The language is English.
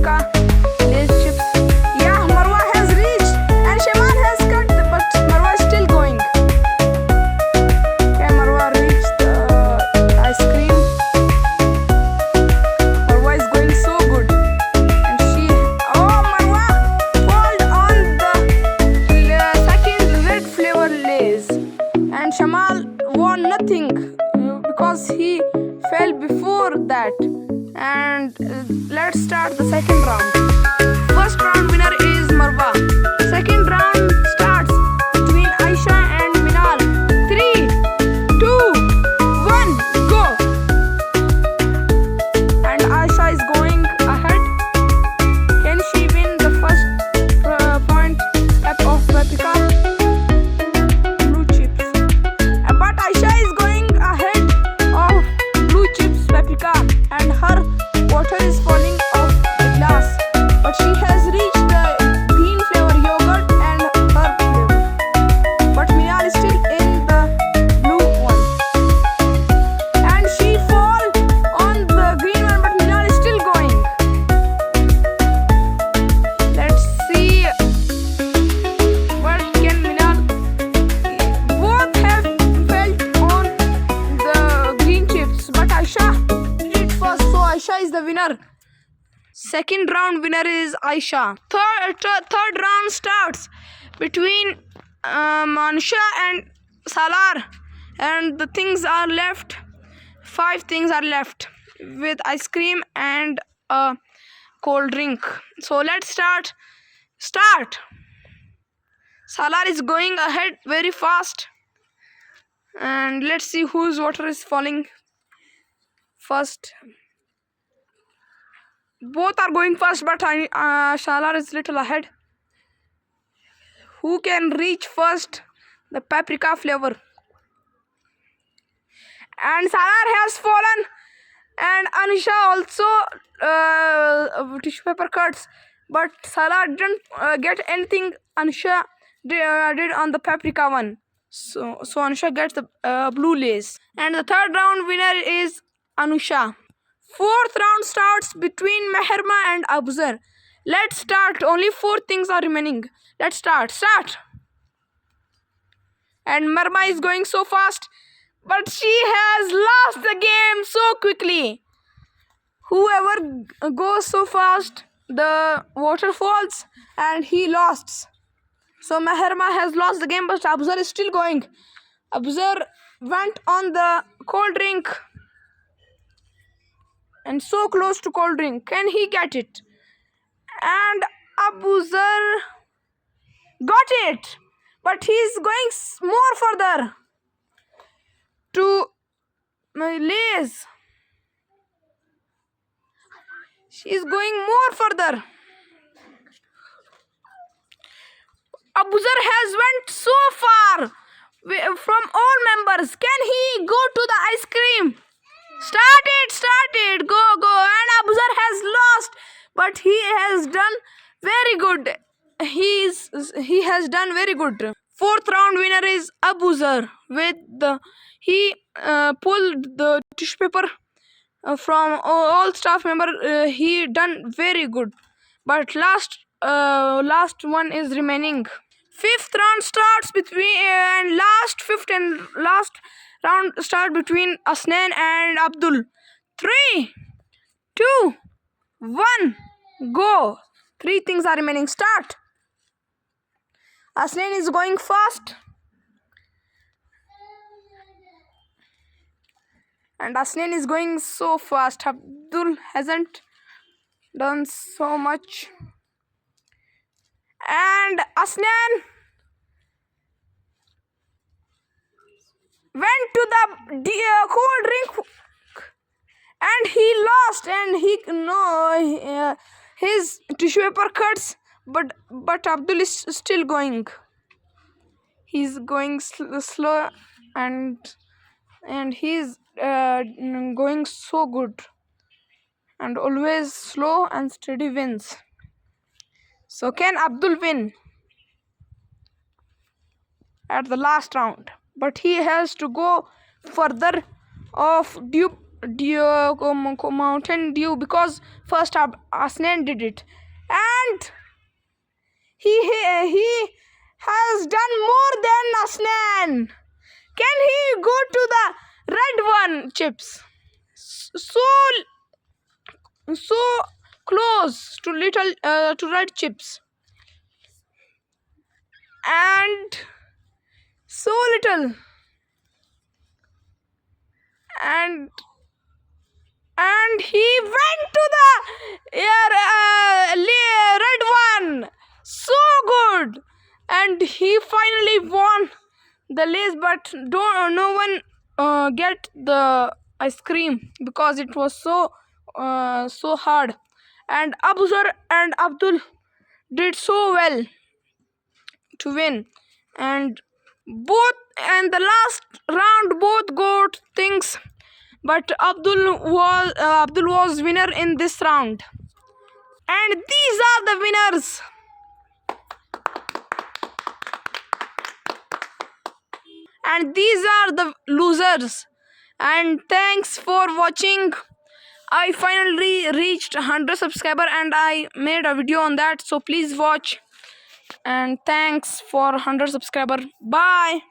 paprika Lay's chips. Yeah, Marwa has reached and Shamal has cut, but Marwa is still going. Okay, Marwa reached the ice cream. Marwa is going so good. And she, oh, Marwa fall on the second red flavor Lay's. And Shamal won nothing because he fell before that. And let's start the second round. First round winner is Marwa. Second round starts between Aisha and Minal. 3, 2, 1, go. And Aisha is going ahead. Can she win the first point of paprika? Blue chips. But Aisha is going ahead of blue chips paprika, and her water is falling off the glass. But she has reached the green flavor yogurt and herb flavor. But Minal is still in the blue one. And she fall on the green one, but Minal is still going. Let's see what can Minal. Both have felt on the green chips, but Aisha did first, so Aisha is the winner. Second round winner is Aisha. Third round starts between Mansha and Salar, and the things are left. 5 things are left with ice cream and a cold drink. So let's start. Salar is going ahead very fast, and let's see whose water is falling first. Both are going fast, but Salar is little ahead. Who can reach first the paprika flavor? And Salar has fallen, and Anisha also tissue paper cuts, but Salar didn't get anything. Anisha did on the paprika one, so Anisha gets the blue Lay's. And the third round winner is Anusha. Fourth round starts between Meherma and Abuzar. Let's start. Only 4 things are remaining. Let's start. And Marma is going so fast, but she has lost the game so quickly. Whoever goes so fast, the water falls and he lost. So Meherma has lost the game, but Abuzar is still going. Abuzar went on the cold drink and so close to cold drink. Can he get it? And Abuzar got it, but he's going more further to Lay's. She's going more further. Abuzar has went so far from all members. Can he go to the ice cream? Start it, go. And Abuzar has lost, but he has done very good. He has done very good. Fourth round winner is Abuzar. He pulled the tissue paper from all staff member. He done very good, but last one is remaining. Fifth round starts between fifth and last round start between Asnan and Abdul. 3, 2, 1, go. 3 things are remaining. Start. Asnan is going fast, and Asnan is going so fast. Abdul hasn't done so much. And Asnan went to the cold drink, and he lost. And his tissue paper cuts, but Abdul is still going. He's going slow, and he's going so good. And always slow and steady wins. So can Abdul win at the last round? But he has to go further of Mountain Dew, because first Asnan did it, and he has done more than Asnan. Can he go to the red one chips? So close to little to red chips, and so little, and he went to the red one. So good, and he finally won the race. But don't no one get the ice cream because it was so hard. And Abuzar and Abdul did so well to win, and the last round both got things, but Abdul was winner in this round. And these are the winners. And these are the losers. And thanks for watching. I finally reached 100 subscriber and I made a video on that, so please watch. And thanks for 100 subscriber. Bye.